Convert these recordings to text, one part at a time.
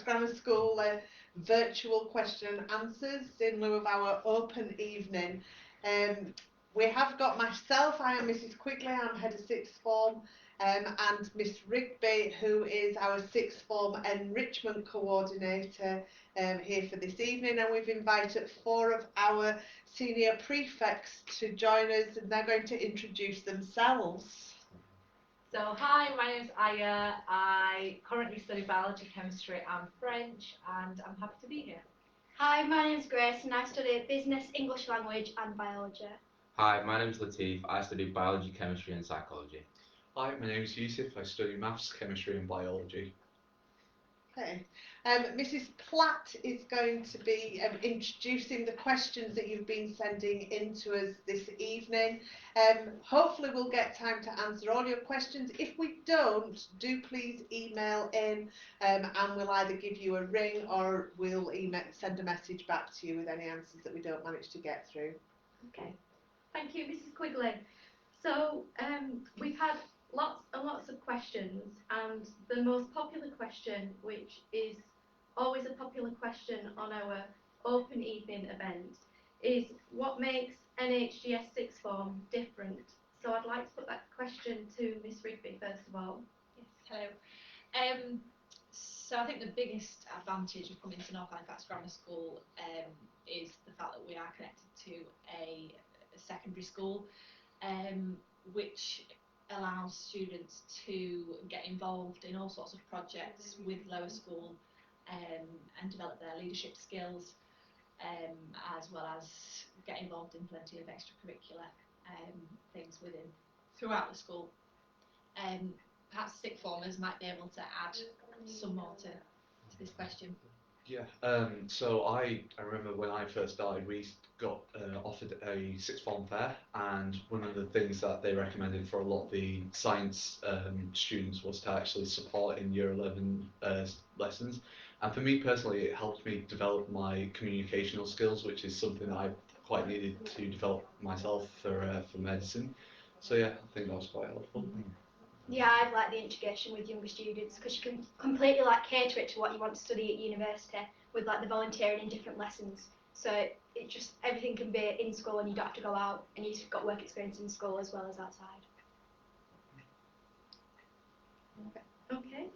Halifax Grammar School virtual question and answers in lieu of our open evening. We have got myself, I am Mrs Quigley, I'm head of sixth form, and Miss Rigby, who is our sixth form enrichment coordinator here for this evening, and we've invited 4 of our senior prefects to join us, and they're going to introduce themselves. So hi, my name's Aya. I currently study biology, chemistry and French, and I'm happy to be here. Hi, my name's Grace and I study business, English language and biology. Hi, my name's Latif. I study biology, chemistry and psychology. Hi, my name's Yusuf. I study maths, chemistry and biology. Okay. Mrs Platt is going to be introducing the questions that you've been sending in to us this evening. Hopefully we'll get time to answer all your questions. If we don't, do please email in and we'll either give you a ring or we'll send a message back to you with any answers that we don't manage to get through. Okay. Thank you, Mrs Quigley. So we've had lots and lots of questions, and the most popular question, which is always a popular question on our open evening event, is what makes NHGS sixth form different? So I'd like to put that question to Miss Rigby first of all. Yes, hello. So I think the biggest advantage of coming to North Halifax Grammar School is the fact that we are connected to a secondary school, which allows students to get involved in all sorts of projects with lower school and develop their leadership skills, as well as get involved in plenty of extracurricular things throughout the school. Perhaps sixth formers might be able to add some more to this question. Yeah, so I remember when I first started, we got offered a sixth form fair, and one of the things that they recommended for a lot of the science students was to actually support in year 11 lessons. And for me personally, it helped me develop my communicational skills, which is something that I quite needed to develop myself for medicine. So yeah, I think that was quite helpful. Yeah, I like the integration with younger students because you can completely cater it to what you want to study at university with the volunteering in different lessons. So it just everything can be in school and you don't have to go out, and you've got work experience in school as well as outside. Okay.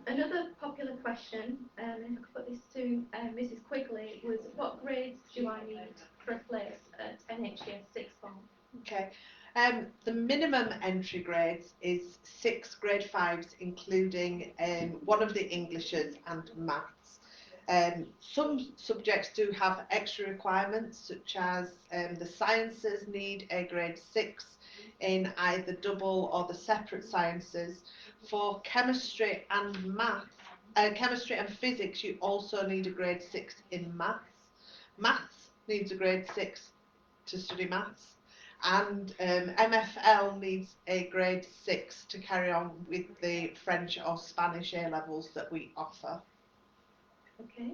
Another popular question, if I could put this to Mrs Quigley, was what grades do I need for a place at NHGS sixth form? Okay. The minimum entry grades is 6 grade 5s, including one of the Englishes and maths. Some subjects do have extra requirements, such as the sciences need a grade 6 in either double or the separate sciences. For chemistry and chemistry and physics, you also need a grade 6 in maths. Maths needs a grade 6 to study maths. And MFL needs a grade 6 to carry on with the French or Spanish A levels that we offer. Okay,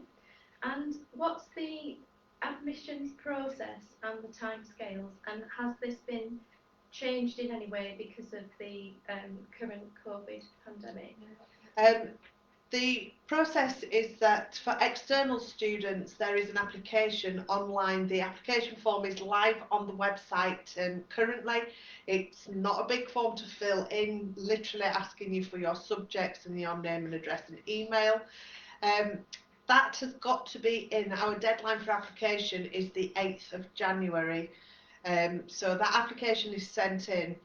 and what's the admissions process and the timescales, and has this been changed in any way because of the current COVID pandemic? The process is that for external students there is an application online. The application form is live on the website currently. It's not a big form to fill in, literally asking you for your subjects and your name and address and email. That has got to be in. Our deadline for application is the 8th of January. So that application is sent in.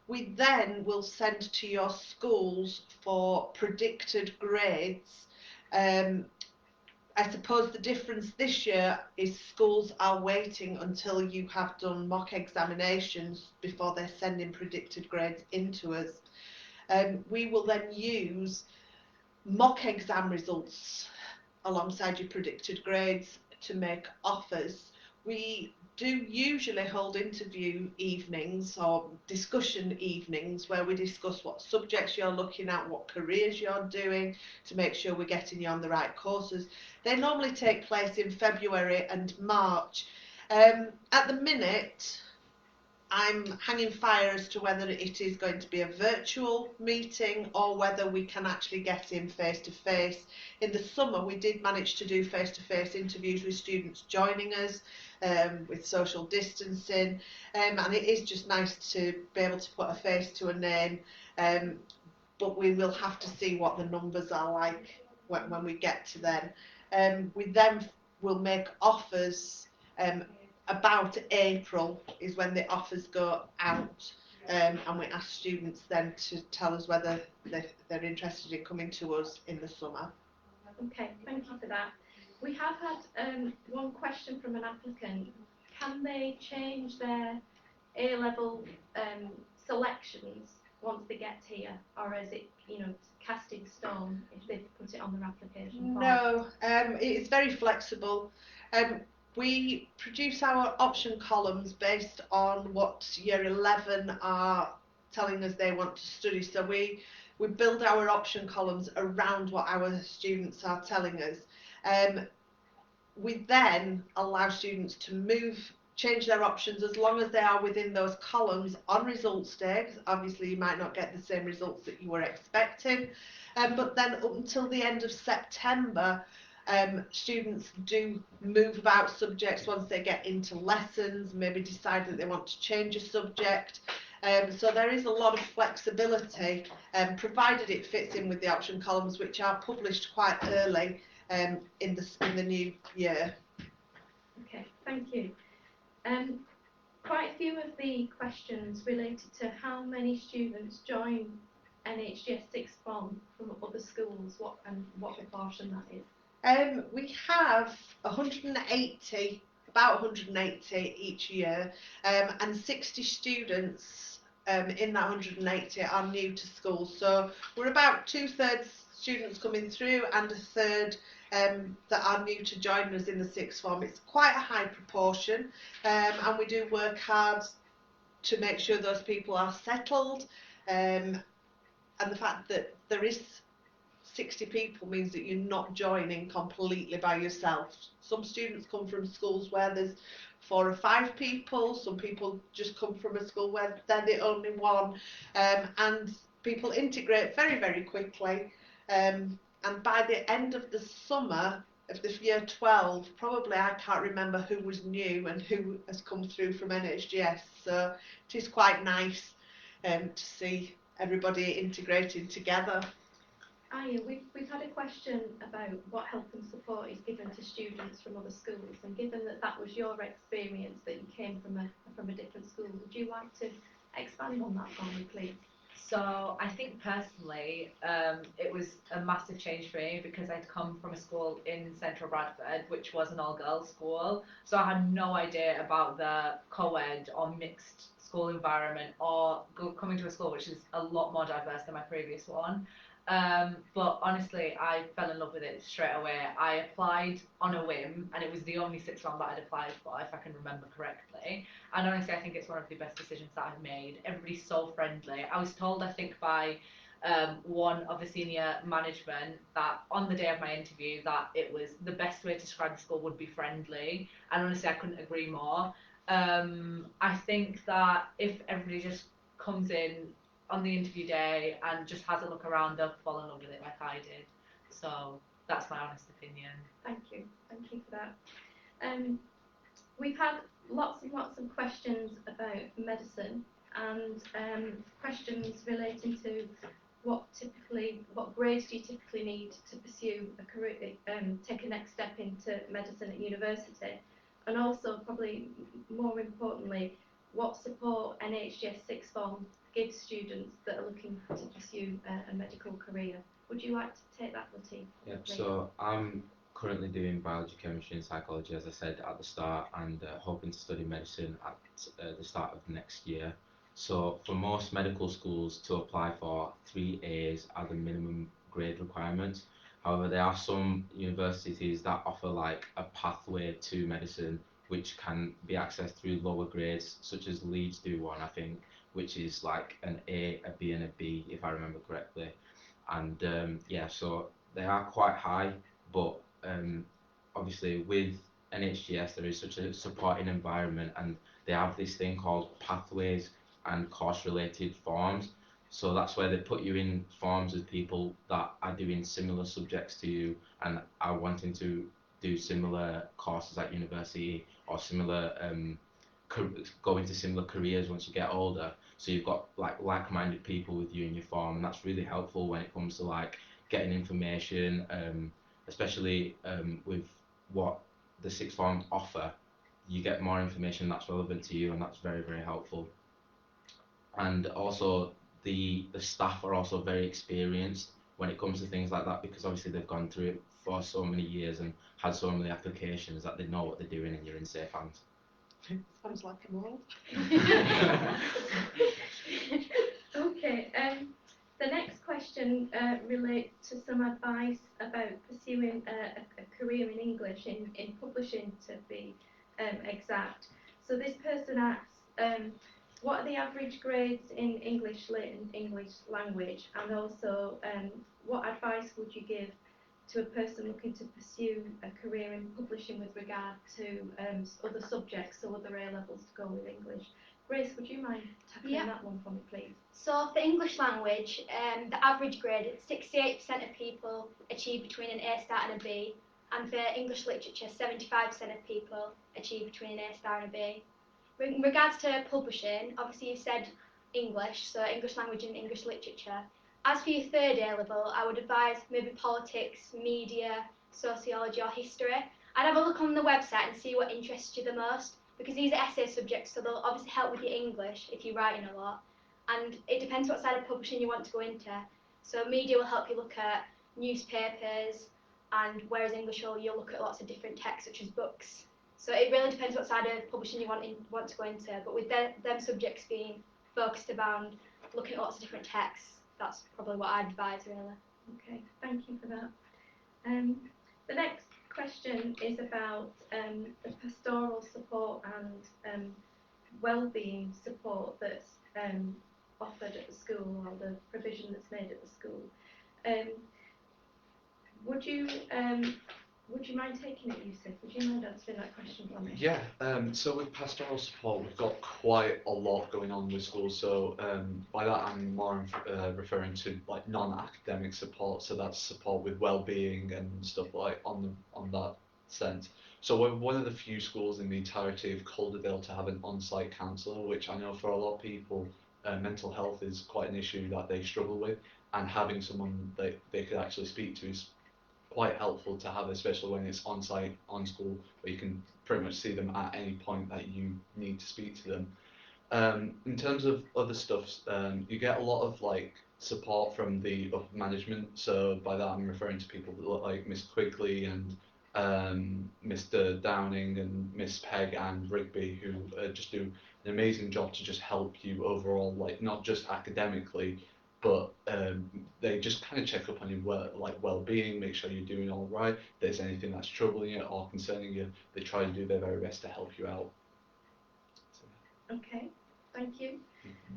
We then will send to your schools for predicted grades. I suppose the difference this year is schools are waiting until you have done mock examinations before they're sending predicted grades into us. We will then use mock exam results alongside your predicted grades to make offers. We do usually hold interview evenings or discussion evenings where we discuss what subjects you're looking at, what careers you're doing, to make sure we're getting you on the right courses. They normally take place in February and March. At the minute, I'm hanging fire as to whether it is going to be a virtual meeting or whether we can actually get in face to face. In the summer, we did manage to do face to face interviews with students joining us with social distancing, and it is just nice to be able to put a face to a name. But we will have to see what the numbers are like when we get to then. We then will make offers. About April is when the offers go out, and we ask students then to tell us whether they're interested in coming to us in the summer. Okay, thank you for that. We have had one question from an applicant. Can they change their A-level selections once they get here, or is it, cast in stone if they put it on their application form? No, it is very flexible. We produce our option columns based on what year 11 are telling us they want to study. So we build our option columns around what our students are telling us. We then allow students to change their options as long as they are within those columns on results day, because obviously you might not get the same results that you were expecting. But then up until the end of September, students do move about subjects once they get into lessons, maybe decide that they want to change a subject. So there is a lot of flexibility, provided it fits in with the option columns, which are published quite early in the new year. Okay, thank you. Quite a few of the questions related to how many students join NHGS sixth form from other schools, what proportion that is. We have 180, about 180 each year, and 60 students in that 180 are new to school. So we're about 2/3 students coming through and 1/3 that are new to join us in the sixth form. It's quite a high proportion, and we do work hard to make sure those people are settled, and the fact that there is 60 people means that you're not joining completely by yourself. Some students come from schools where there's 4 or 5 people, some people just come from a school where they're the only one, and people integrate very, very quickly, and by the end of the summer of this year 12, probably I can't remember who was new and who has come through from NHGS, so it is quite nice to see everybody integrating together. We've had a question about what help and support is given to students from other schools, and given that was your experience, that you came from a different school, would you like to expand on that for me, please? So I think personally, it was a massive change for me because I'd come from a school in central Bradford, which was an all-girls school. So I had no idea about the co-ed or mixed school environment, or coming to a school which is a lot more diverse than my previous one. But honestly, I fell in love with it straight away. I applied on a whim, and it was the only sixth form that I'd applied for, if I can remember correctly. And honestly, I think it's one of the best decisions that I've made. Everybody's so friendly. I was told, I think, by one of the senior management that on the day of my interview that it was the best way to describe the school would be friendly. And honestly, I couldn't agree more. I think that if everybody just comes in on the interview day and just has a look around, they'll fall in love with it like I did. So that's my honest opinion. Thank you for that. We've had lots and lots of questions about medicine, and questions relating to what grades do you typically need to pursue a career, take a next step into medicine at university, and also probably more importantly, what support NHGS sixth form gives students that are looking to pursue a medical career. Would you like to take that, Latif? Yeah, so I'm currently doing biology, chemistry and psychology, as I said at the start, and hoping to study medicine at the start of next year. So for most medical schools, to apply for 3 A's are the minimum grade requirements. However, there are some universities that offer like a pathway to medicine which can be accessed through lower grades, such as Leeds do one, I think, which is like an A, a B and a B, if I remember correctly. And yeah, so they are quite high, but obviously with NHGS there is such a supporting environment, and they have this thing called pathways and course-related forms. So that's where they put you in forms with people that are doing similar subjects to you and are wanting to do similar courses at university or similar go into similar careers once you get older. So you've got like-minded people with you in your form, and that's really helpful when it comes to like getting information, especially with what the sixth form offer. You get more information that's relevant to you, and that's very, very helpful. And also the staff are also very experienced when it comes to things like that, because obviously they've gone through it for so many years and had so many applications that they know what they're doing, and you're in safe hands. Sounds like a mole. Okay, the next question relates to some advice about pursuing a career in English, in publishing to be exact. So this person asks, what are the average grades in English Lit and English language, and also what advice would you give to a person looking to pursue a career in publishing with regard to other subjects, so other A levels to go with English? Grace, would you mind tackling that one for me, please? So for English language, the average grade, 68% of people achieve between an A star and a B, and for English literature, 75% of people achieve between an A star and a B. In regards to publishing, obviously you said English, so English language and English literature. As for your third A level, I would advise maybe politics, media, sociology or history. I'd have a look on the website and see what interests you the most, because these are essay subjects, so they'll obviously help with your English if you're writing a lot. And it depends what side of publishing you want to go into. So media will help you look at newspapers, and whereas English you'll look at lots of different texts such as books. So it really depends what side of publishing you want to go into. But with them subjects being focused around looking at lots of different texts, that's probably what I'd advise really. Okay, thank you for that. The next question is about the pastoral support and well-being support that's offered at the school, or the provision that's made at the school. Would you mind taking it, Yusuf? Would you mind answering that question for me? Yeah, so with pastoral support, we've got quite a lot going on with schools. So by that, I'm more referring to like non-academic support. So that's support with well-being and stuff like on that sense. So we're one of the few schools in the entirety of Calderdale to have an on-site counsellor, which I know for a lot of people, mental health is quite an issue that they struggle with, and having someone that they could actually speak to is quite helpful to have, especially when it's on site, on school, where you can pretty much see them at any point that you need to speak to them. In terms of other stuff, you get a lot of like support from the upper management. So by that I'm referring to people that look like Miss Quigley and Mr. Downing and Miss Pegg and Rigby, who just do an amazing job to just help you overall, like not just academically, but they just kind of check up on your well-being, make sure you're doing all right. If there's anything that's troubling you or concerning you, they try to do their very best to help you out. So. Okay, thank you.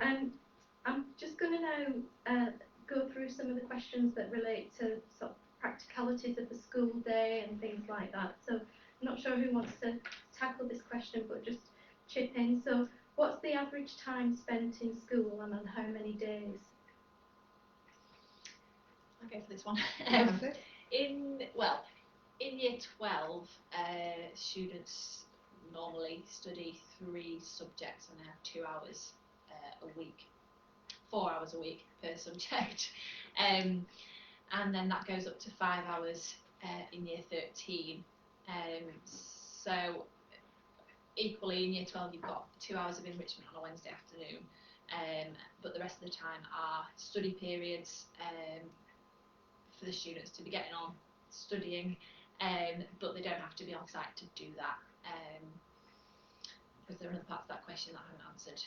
I'm just going to now go through some of the questions that relate to sort of practicalities of the school day and things like that. So I'm not sure who wants to tackle this question, but just chip in. So what's the average time spent in school, and on how many days? I'll go for this one. Okay. In year 12, students normally study 3 subjects and they have 2 hours a week, 4 hours a week per subject, and then that goes up to 5 hours in year 13. So equally in year 12 you've got 2 hours of enrichment on a Wednesday afternoon, but the rest of the time are study periods for the students to be getting on studying, but they don't have to be on site to do that. Was there another part of that question that I haven't answered?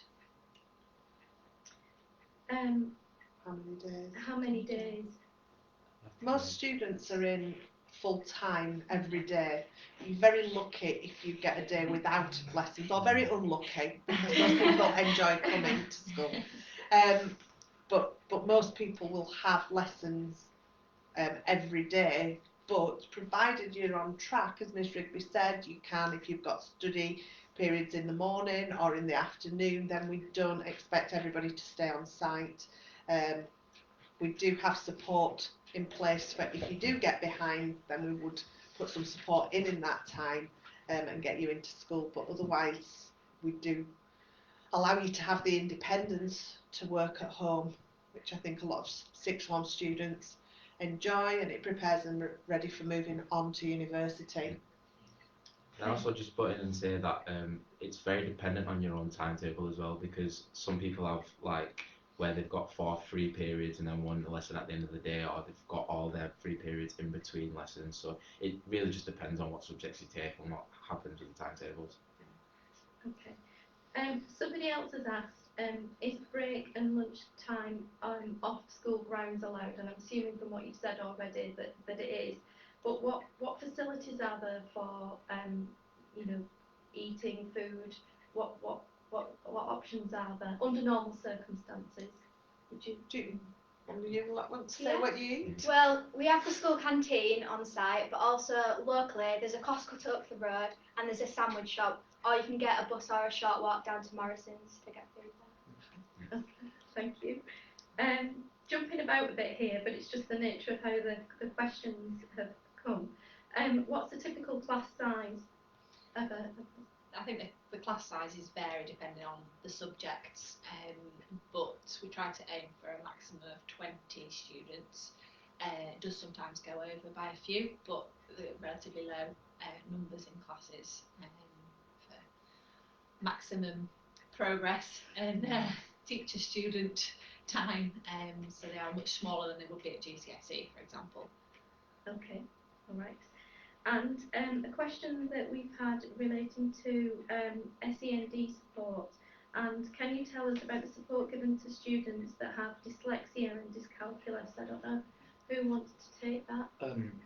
How many days? How many days? Most students are in full time every day. You're very lucky if you get a day without lessons, or very unlucky because most people enjoy coming to school. But most people will have lessons every day But provided you're on track, as Ms Rigby said, you can, if you've got study periods in the morning or in the afternoon, then we don't expect everybody to stay on site. We do have support in place for if you do get behind, then we would put some support in that time and get you into school. But otherwise, we do allow you to have the independence to work at home, which I think a lot of sixth form students enjoy, and it prepares them ready for moving on to university. Can I also just butt in and say that it's very dependent on your own timetable as well, because some people have like where they've got 4 free periods and then one lesson at the end of the day, or they've got all their free periods in between lessons. So it really just depends on what subjects you take and what happens with the timetables. Okay. Somebody else has asked, is break and lunch time off school grounds allowed? And I'm assuming from what you've said already that it is. But what facilities are there for eating food? What options are there under normal circumstances? Would you Want to say what you eat? Well, we have the school canteen on site, but also locally there's a Costco up the road and there's a sandwich shop, or you can get a bus or a short walk down to Morrison's to get food there. Okay, thank you. Jumping about a bit here, but it's just the nature of how the questions have come. What's the typical class size of a I think the class sizes vary depending on the subjects, but we try to aim for a maximum of 20 students. It does sometimes go over by a few, but relatively low numbers in classes for maximum progress and teacher-student time, so they are much smaller than they would be at GCSE, for example. Okay, all right. And a question that we've had relating to SEND support, and can you tell us about the support given to students that have dyslexia and dyscalculia? I don't know who wants to take that.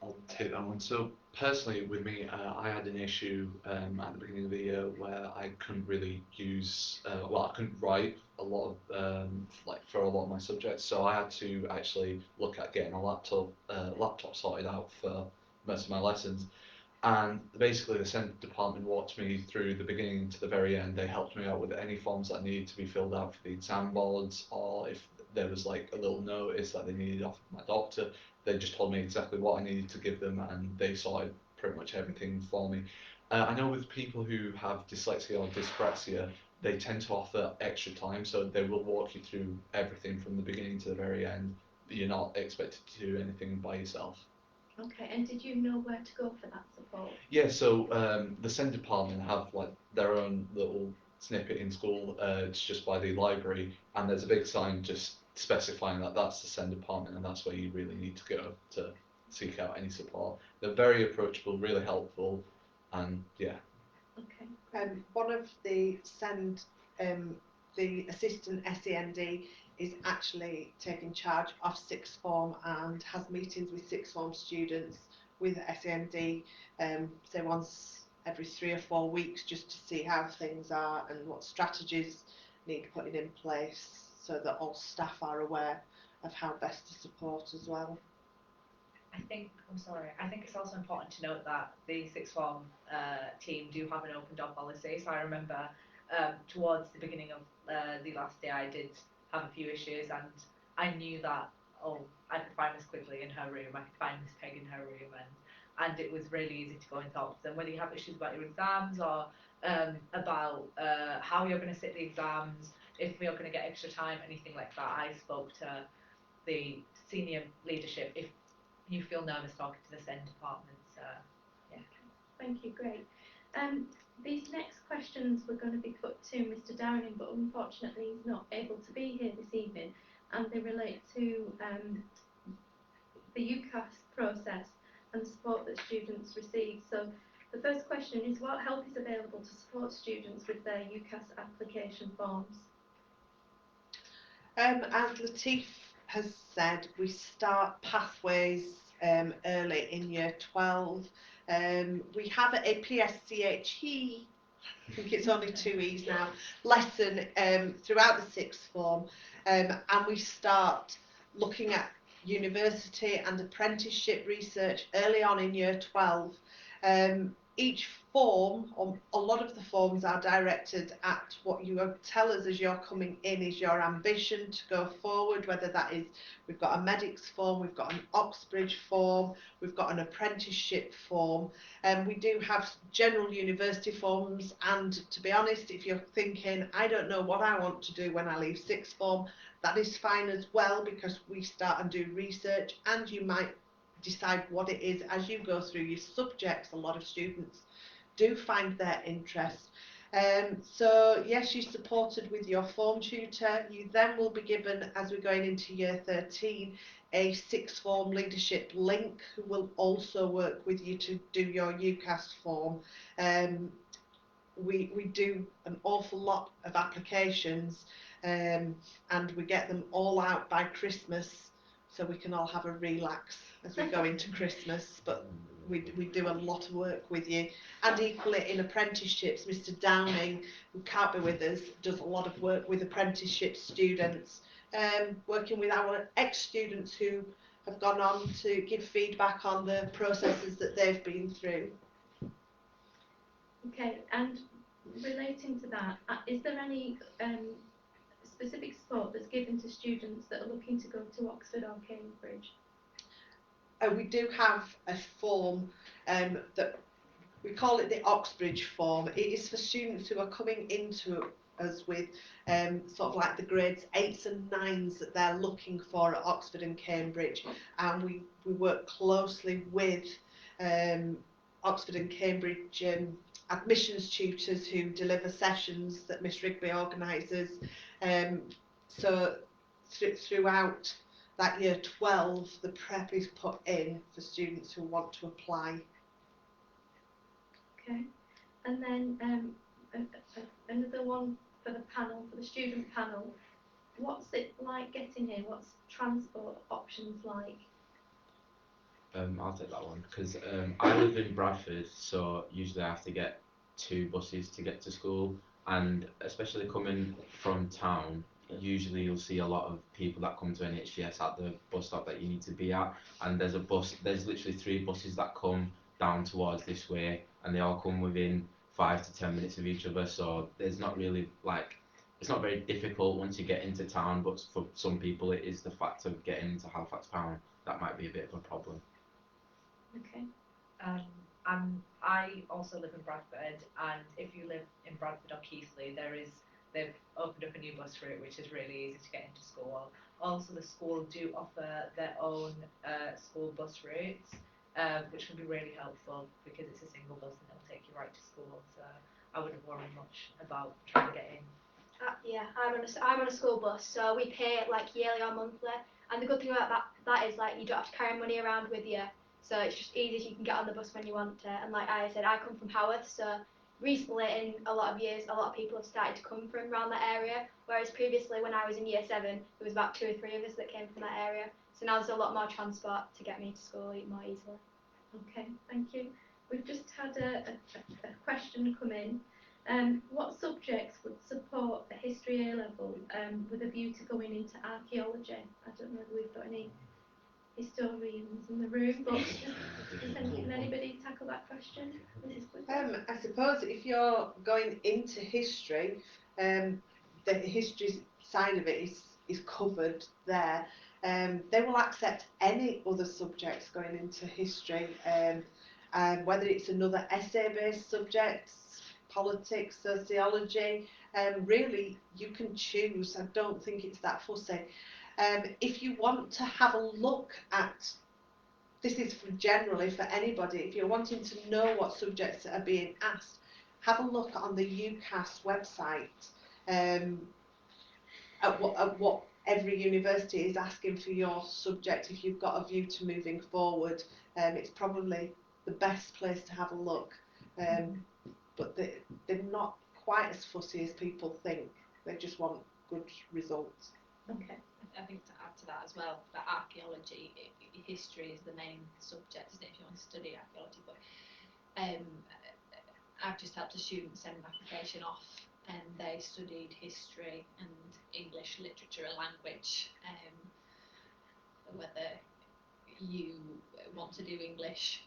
I'll take that one. So personally, with me, I had an issue at the beginning of the year where I couldn't really use, I couldn't write a lot of for a lot of my subjects. So I had to actually look at getting a laptop sorted out for most of my lessons. And basically, the SEND department walked me through the beginning to the very end. They helped me out with any forms that needed to be filled out for the exam boards, or if there was like a little notice that they needed off my doctor, they just told me exactly what I needed to give them, and they sorted pretty much everything for me. I know with people who have dyslexia or dyspraxia, they tend to offer extra time, so they will walk you through everything from the beginning to the very end. You're not expected to do anything by yourself. Okay, and did you know where to go for that support? Yeah, so the SEND department have like their own little snippet in school. It's just by the library, and there's a big sign just specifying that that's the SEND department, and that's where you really need to go to seek out any support. They're very approachable, really helpful, and yeah. Okay. One of the SEND, the assistant SEND is actually taking charge of sixth form and has meetings with sixth form students with SEND, say once every 3 or 4 weeks, just to see how things are and what strategies need putting in place so that all staff are aware of how best to support as well. I think it's also important to note that the sixth form team do have an open door policy. So I remember towards the beginning of the last day I did have a few issues, and I knew that I could find Miss Quigley in her room, I could find Miss Peg in her room, and it was really easy to go and talk to them, whether you have issues about your exams or about how you're going to sit the exams, if you're going to get extra time, anything like that. I spoke to the senior leadership if you feel nervous talking to the SEND department. So, yeah. Thank you, great. These next questions were going to be put to Mr. Downing, but unfortunately he's not able to be here this evening, and they relate to the UCAS process and the support that students receive. So the first question is, what help is available to support students with their UCAS application forms? As Latif has said, we start pathways early in year 12. We have a PSCHE, I think it's only 2 E's now, lesson throughout the sixth form, and we start looking at university and apprenticeship research early on in year 12. Each form, or a lot of the forms, are directed at what you tell us as you're coming in is your ambition to go forward, whether that is, we've got a medics form, we've got an Oxbridge form, we've got an apprenticeship form, and we do have general university forms. And to be honest, if you're thinking, I don't know what I want to do when I leave sixth form, that is fine as well, because we start and do research, and you might decide what it is as you go through your subjects. A lot of students do find their interest. So yes, you're supported with your form tutor. You then will be given, as we're going into year 13, a sixth form leadership link, who will also work with you to do your UCAS form. We do an awful lot of applications, and we get them all out by Christmas, so we can all have a relax as we go into Christmas. But we do a lot of work with you. And equally in apprenticeships, Mr. Downing, who can't be with us, does a lot of work with apprenticeship students, working with our ex-students who have gone on to give feedback on the processes that they've been through. Okay, and relating to that, is there any specific support that's given to students that are looking to go to Oxford or Cambridge? We do have a form that we call it the Oxbridge form. It is for students who are coming into us with sort of like the grades 8s and 9s that they're looking for at Oxford and Cambridge, and we work closely with Oxford and Cambridge admissions tutors who deliver sessions that Miss Rigby organises. So throughout that year 12, the prep is put in for students who want to apply. Okay, and then another one for the panel, for the student panel. What's it like getting here? What's transport options like? I'll take that one, because I live in Bradford, so usually I have to get 2 buses to get to school, and especially coming from town, usually you'll see a lot of people that come to NHGS at the bus stop that you need to be at, and there's literally 3 buses that come down towards this way, and they all come within 5 to 10 minutes of each other, so there's not really it's not very difficult once you get into town, but for some people it is the fact of getting into Halifax town that might be a bit of a problem. Okay. I also live in Bradford, and if you live in Bradford or Keighley, they've opened up a new bus route which is really easy to get into school. Also, the school do offer their own school bus routes, which can be really helpful because it's a single bus and it'll take you right to school. So I wouldn't worry much about trying to get in. Yeah, I'm on a school bus, so we pay like yearly or monthly. And the good thing about that is like you don't have to carry money around with you, so it's just easy. You can get on the bus when you want to. And like I said, I come from Haworth, so recently in a lot of years, a lot of people have started to come from around that area. Whereas previously, when I was in year 7, there was about 2 or 3 of us that came from that area. So now there's a lot more transport to get me to school more easily. Okay, thank you. We've just had a question come in. What subjects would support a history A level with a view to going into archaeology? I don't know if we've got any historians in the room, but can anybody tackle that question? I suppose if you're going into history, the history side of it is covered there. They will accept any other subjects going into history, whether it's another essay-based subject, politics, sociology, really you can choose. I don't think it's that fussy. If you want to have a look at, this is for generally for anybody, if you're wanting to know what subjects are being asked, have a look on the UCAS website at what every university is asking for your subject. If you've got a view to moving forward, it's probably the best place to have a look. But they're not quite as fussy as people think. They just want good results. Okay. I think to add to that as well, that archaeology, history is the main subject, isn't it, if you want to study archaeology. But I've just helped a student send an application off, and they studied history and English literature and language. whether you want to do English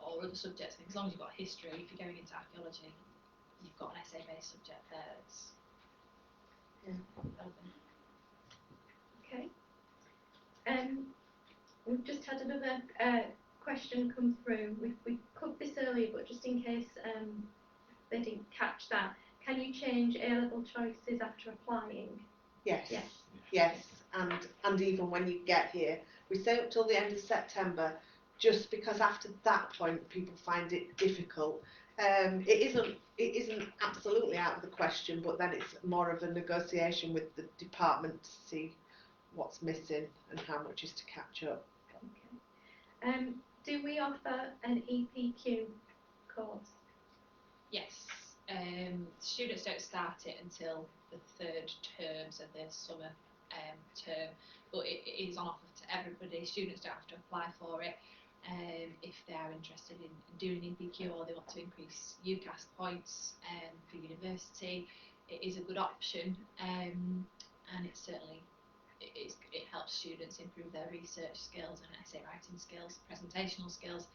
or other subjects. I think as long as you've got history, if you're going into archaeology, you've got an essay-based subject there that's relevant. Okay. We've just had another question come through. We covered this earlier, but just in case they didn't catch that, can you change A-level choices after applying? Yes. Yes. Yes, and even when you get here, we say up till the end of September, just because after that point people find it difficult. It isn't absolutely out of the question, but then it's more of a negotiation with the department to see what's missing and how much is to catch up. Okay. Do we offer an EPQ course? Yes. Students don't start it until the third term, so the summer term, but it is on offer to everybody. Students don't have to apply for it. If they are interested in doing EPQ or they want to increase UCAS points for university, it is a good option, and it certainly it helps students improve their research skills and essay writing skills, presentational skills.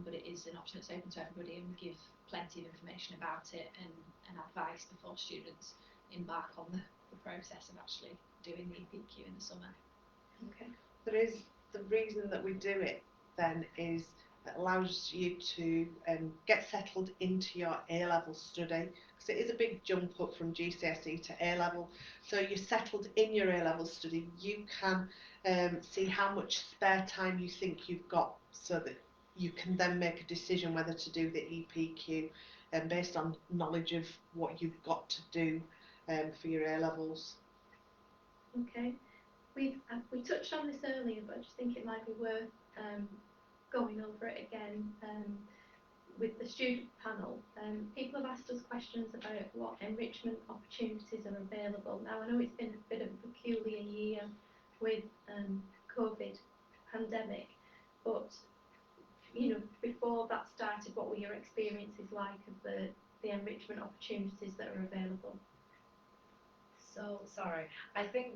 But it is an option that's open to everybody, and we give plenty of information about it and advice before students embark on the process of actually doing the EPQ in the summer. Okay. There is the reason that we do it then is it allows you to get settled into your A-level study, because it is a big jump up from GCSE to A-level. So you're settled in your A-level study, you can see how much spare time you think you've got, so that you can then make a decision whether to do the EPQ based on knowledge of what you've got to do for your A-levels. Okay. We touched on this earlier, but I just think it might be worth going over it again with the student panel. People have asked us questions about what enrichment opportunities are available. Now, I know it's been a bit of a peculiar year with COVID pandemic, but you know, before that started, what were your experiences like of the enrichment opportunities that are available? So sorry, I think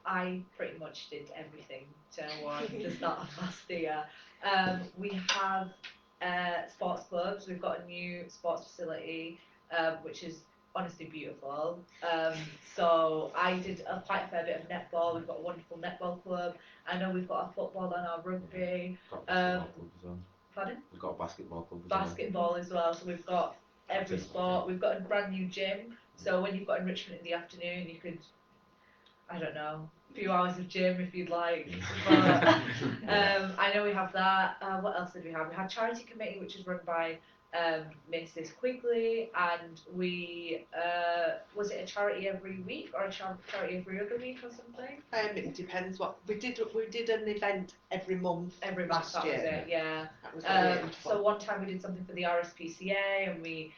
I pretty much did everything towards the start of last year. We have sports clubs. We've got a new sports facility, which is honestly beautiful. So I did quite a fair bit of netball. We've got a wonderful netball club. I know we've got a football and our rugby. Got a basketball club as well. Pardon? We've got a basketball club as Basketball as well. So we've got every sport. We've got a brand new gym. So when you've got enrichment in the afternoon, you could, I don't know, a few hours of gym if you'd like. But I know we have that. What else did we have? We had charity committee, which is run by Mrs. Quigley, and we was it a charity every week or a charity every other week or something? It depends what we did. We did an event every month. Every month, last that year. was it, yeah. That was what we aimed for. So one time we did something for the RSPCA, and we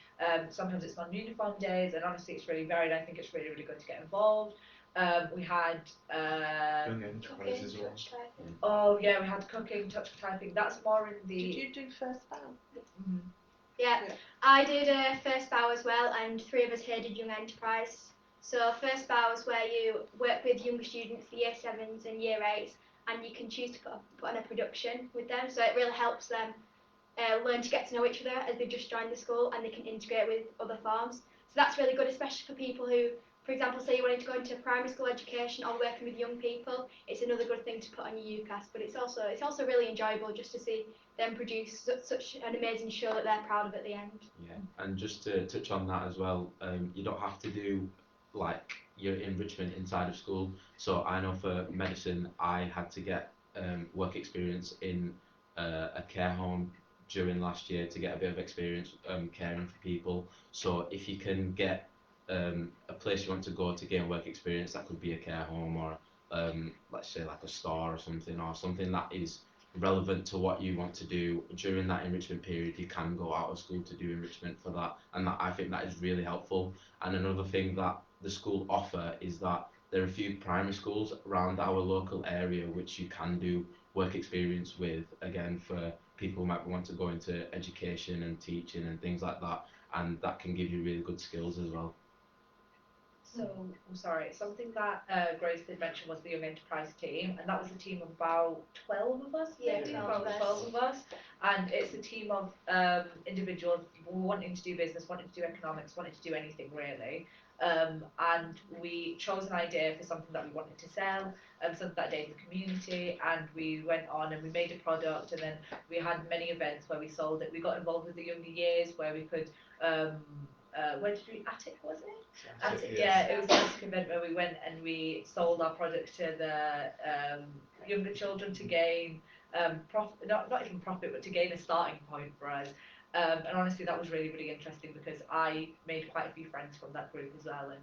sometimes it's on uniform days, and honestly it's really varied. I think it's really, really good to get involved. We had Young enterprise as well. oh yeah, we had cooking, touch typing. That's more in the. Did you do first bow? Mhm. Yeah, Yeah. I did first bow as well, and 3 of us here did young enterprise. So first bow is where you work with younger students, the year 7s and year 8s, and you can choose to put on a production with them. So it really helps them learn to get to know each other as they've just joined the school, and they can integrate with other forms. So that's really good, especially for people who, for example, say you wanted to go into primary school education or working with young people. It's another good thing to put on your UCAS, but it's also really enjoyable just to see them produce such an amazing show that they're proud of at the end. Yeah, and just to touch on that as well, you don't have to do like your enrichment inside of school. So I know for medicine, I had to get work experience in a care home during last year to get a bit of experience caring for people. So if you can get a place you want to go to gain work experience, that could be a care home or let's say like a store or something that is relevant to what you want to do during that enrichment period. You can go out of school to do enrichment for that, and that, I think that is really helpful. And another thing that the school offer is that there are a few primary schools around our local area which you can do work experience with, again for people who might want to go into education and teaching and things like that, and that can give you really good skills as well. So, I'm sorry, something that Grace did mention was the Young Enterprise team, and that was a team of about 12 of us, Yeah, maybe, 12 about of us. 12 of us. And it's a team of individuals wanting to do business, wanting to do economics, wanting to do anything really. And we chose an idea for something that we wanted to sell, something that day in the community, and we went on and we made a product, and then we had many events where we sold it. We got involved with the younger years where we could where did we, Attic was it? Attic, yeah, it was an Attic event where we went and we sold our products to the younger children to gain profit, not even profit, but to gain a starting point for us. And honestly, that was really, really interesting because I made quite a few friends from that group as well. And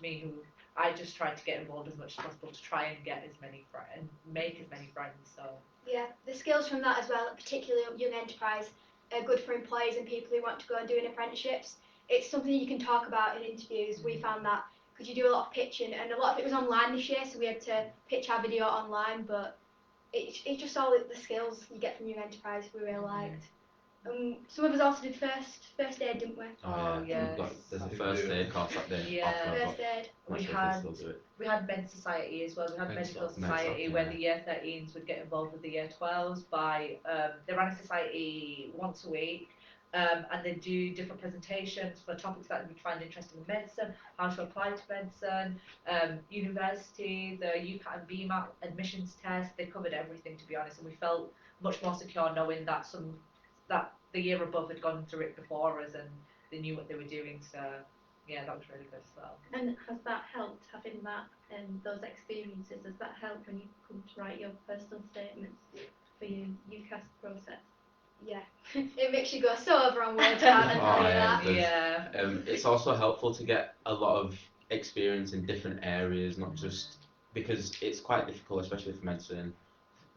me, who I just tried to get involved as much as possible to try and get as many friends, make as many friends. So Yeah, the skills from that as well, particularly Young Enterprise, are good for employees and people who want to go and do an apprenticeships. It's something you can talk about in interviews. We found that because you do a lot of pitching, and a lot of it was online this year, so we had to pitch our video online. But it's just all the skills you get from Young Enterprise we really liked. Some of us also did first aid, didn't we? Oh, yeah. yes. There's a first aid course that day Yeah. after, First aid. but We they had still do it. we had men's society as well. We had Men's medical Soc, society yeah. where the year 13s would get involved with the year 12s by they ran a society once a week. And they do different presentations for topics that we find interesting in medicine, how to apply to medicine, university, the UCAT and BMAT admissions test. They covered everything, to be honest, and we felt much more secure knowing that that the year above had gone through it before us and they knew what they were doing. So yeah, that was really good as well. And has that helped, having that those experiences, has that helped when you come to write your personal statements for your UCAS process? Yeah, it makes you go so over on words, can't it? yeah. Yeah. It's also helpful to get a lot of experience in different areas, not just because it's quite difficult, especially for medicine,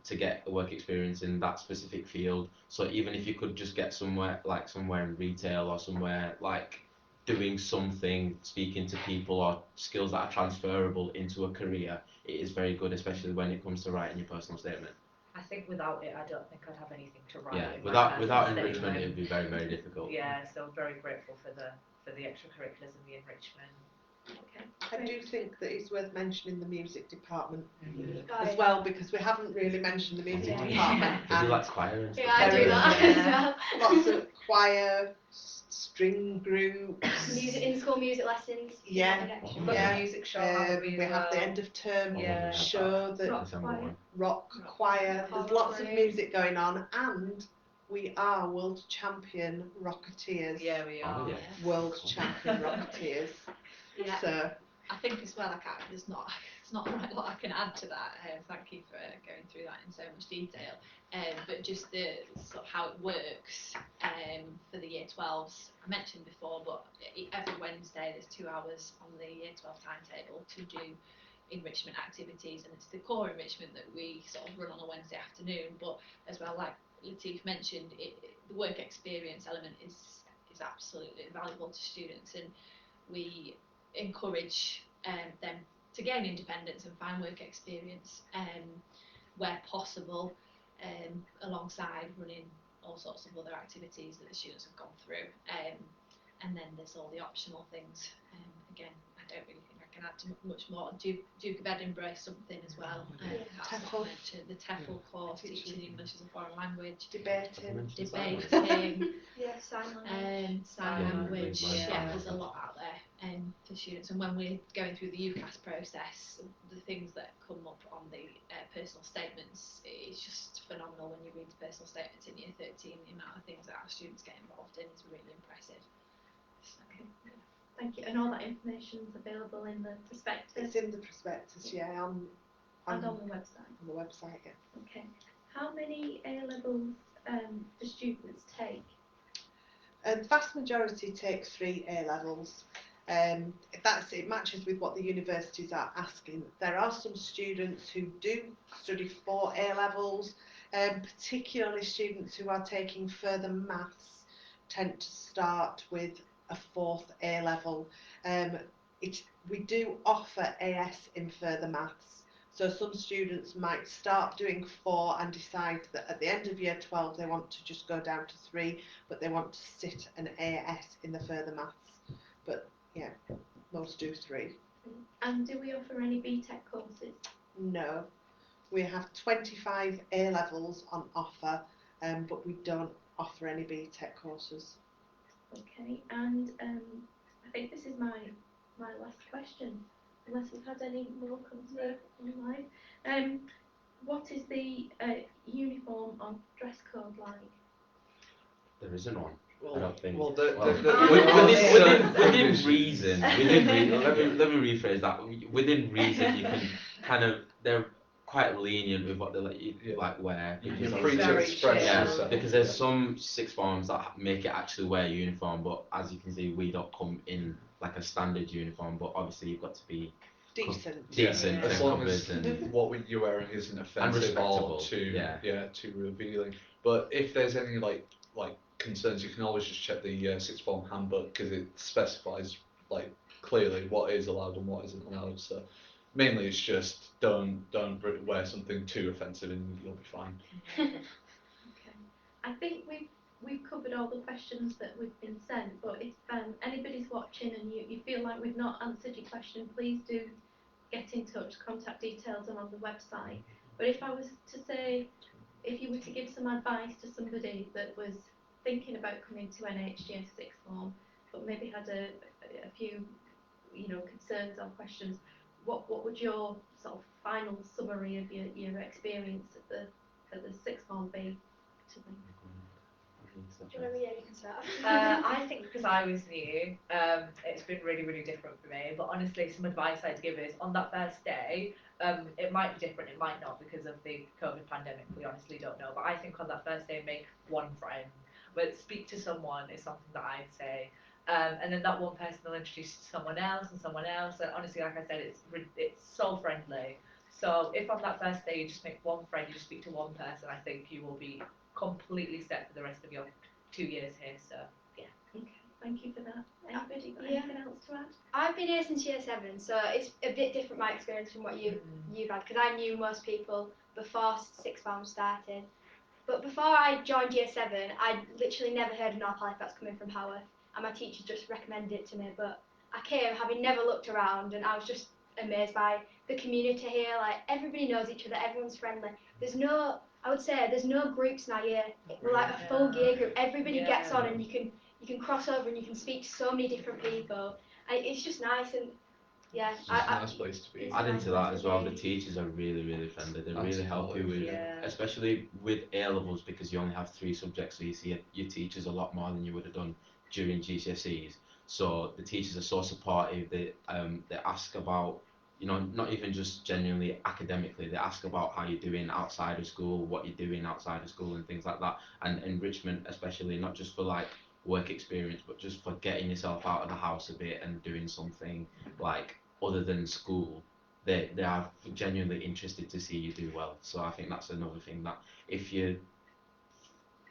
to get work experience in that specific field. So even if you could just get somewhere in retail or somewhere like doing something, speaking to people, or skills that are transferable into a career, it is very good, especially when it comes to writing your personal statement. I think without it, I don't think I'd have anything to write. Yeah, in without my without personal enrichment, statement. it would be very, very difficult. Yeah, so I'm very grateful for the extracurriculars and the enrichment. Okay. I do think that it's worth mentioning the music department Oh, as yeah. well, because we haven't really mentioned the music Yeah. department. They do And like choir and stuff. Yeah, I There do is, that yeah. as well. lots of choir, string groups. Music in school music lessons. Yeah. We've got Yeah. the music show, haven't we, We as have the well? end of term Yeah. show, the Rock December choir. one. rock choir. There's Horror lots of parade. music going on, and we are world champion rocketeers. Yeah, we are. Oh, yeah. World champion rocketeers. Yeah. So I think as well, there's not a lot I can add to that. Thank you for going through that in so much detail. But just the sort of how it works for the year 12s. I mentioned before, but every Wednesday there's 2 hours on the year 12 timetable to do enrichment activities, and it's the core enrichment that we sort of run on a Wednesday afternoon. But as well, like Latif mentioned, the work experience element is absolutely valuable to students, and we encourage them to gain independence and find work experience where possible, alongside running all sorts of other activities that the students have gone through. And then there's all the optional things. Again, I don't really think I can add to much more. Duke of Edinburgh is something as well. TEFL. Mentioned the TEFL course, teaching English as a foreign language, debating. debating, Yeah, sign language. sign Yeah, language. language, Yeah, yeah. there's a lot out there for students. And when we're going through the UCAS process, the things that come up on the personal statements, it's just phenomenal when you read the personal statements in year 13. The amount of things that our students get involved in is really impressive. So, Okay. Thank you. And all that information is available in the prospectus It's in the prospectus, yeah, on and on the website. the website. Yeah. Okay. How many A levels do students take? The vast majority take 3 A levels. It matches with what the universities are asking. There are some students who do study 4 A levels, particularly students who are taking further maths tend to start with a 4th A level. We do offer AS in further maths. So some students might start doing 4 and decide that at the end of year 12 they want to just go down to 3, but they want to sit an AS in the further maths. But yeah, most do 3. And do we offer any BTEC courses? No, we have 25 A levels on offer, but we don't offer any BTEC courses. Okay, and I think this is my last question, unless we've had any more come through online. What is the uniform or dress code like? There isn't one. Well, I don't think. well, Within reason, let me rephrase that. Within reason, you can kind of, they're quite lenient with what they let you like wear. You're because free to Very express chill. yeah, yourself. because there's some sixth forms that make it actually wear uniform, but as you can see, we don't come in like a standard uniform. But obviously, you've got to be Decent. decent Yeah. As and long covered as and what you're wearing isn't offensive or respectable, too revealing. But if there's any like concerns, you can always just check the sixth form handbook because it specifies like clearly what is allowed and what isn't allowed. So mainly it's just don't wear something too offensive and you'll be fine. Okay, I think we've covered all the questions that we've been sent, but if anybody's watching and you feel like we've not answered your question, please do get in touch. Contact details are on the website. But if I was to say, if you were to give some advice to somebody that was thinking about coming to NHGS sixth form, but maybe had a few, concerns or questions, what would your sort of final summary of your experience at the sixth form be to them? Yeah, you can start. I think because I was new, it's been really, really different for me. But honestly, some advice I'd give is on that first day, it might be different, it might not because of the COVID pandemic. We honestly don't know. But I think on that first day, make one friend. But speak to someone is something that I'd say. And then that one person will introduce you to someone else and someone else. And honestly, like I said, it's so friendly. So if on that first day you just make one friend, you just speak to one person, I think you will be completely set for the rest of your 2 years here. So yeah. Okay, thank you for that. Anybody got Yeah. anything else to add? I've been here since year 7, so it's a bit different my experience from what you've had because I knew most people before sixth form started. But before I joined year 7, I'd literally never heard of North Halifax coming from Haworth, and my teacher just recommended it to me. But I came having never looked around, and I was just amazed by the community here. Like everybody knows each other, everyone's friendly. I would say there's no groups now here. We're like a full gear group. Everybody gets on, and you can cross over and you can speak to so many different people. And it's just nice and yeah. It's just a nice place to be. Adding to that as well, the teachers are really, really friendly. They really help you with, especially with A levels because you only have 3 subjects, so you see your teachers a lot more than you would have done during GCSEs. So the teachers are so supportive. They ask about, not even just genuinely academically. They ask about how you're doing outside of school, what you're doing outside of school, and things like that. And enrichment, especially not just for like work experience, but just for getting yourself out of the house a bit and doing something like other than school, they are genuinely interested to see you do well. So I think that's another thing that if you're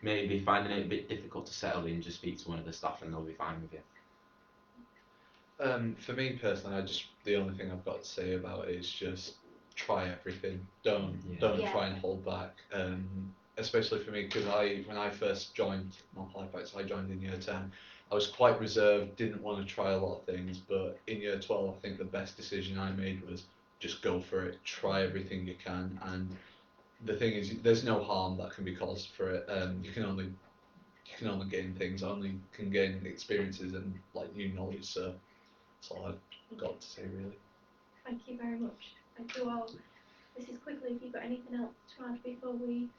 maybe finding it a bit difficult to settle in, just speak to one of the staff and they'll be fine with you. For me personally, the only thing I've got to say about it is just try everything. Don't try and hold back. Especially for me, because when I first joined North Halifax, I joined in year 10. I was quite reserved, didn't want to try a lot of things, but in year 12, I think the best decision I made was just go for it, try everything you can, and the thing is, there's no harm that can be caused for it. You can only gain things, only can gain experiences and like new knowledge. So that's all I've got to say, really. Thank you very much. Thank you all. Mrs. Quigley, have you got anything else to add before we?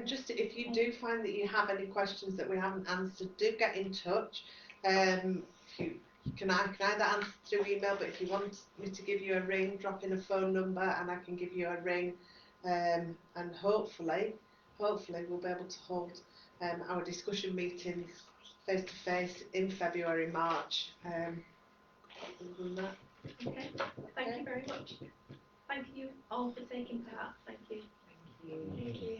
Just if you do find that you have any questions that we haven't answered, do get in touch. You can either answer through email, but if you want me to give you a ring, drop in a phone number and I can give you a ring. And hopefully we'll be able to hold our discussion meetings face to face in February, March. Other than that. Okay, thank you very much. Thank you all for taking part. Thank you. Thank you. Thank you.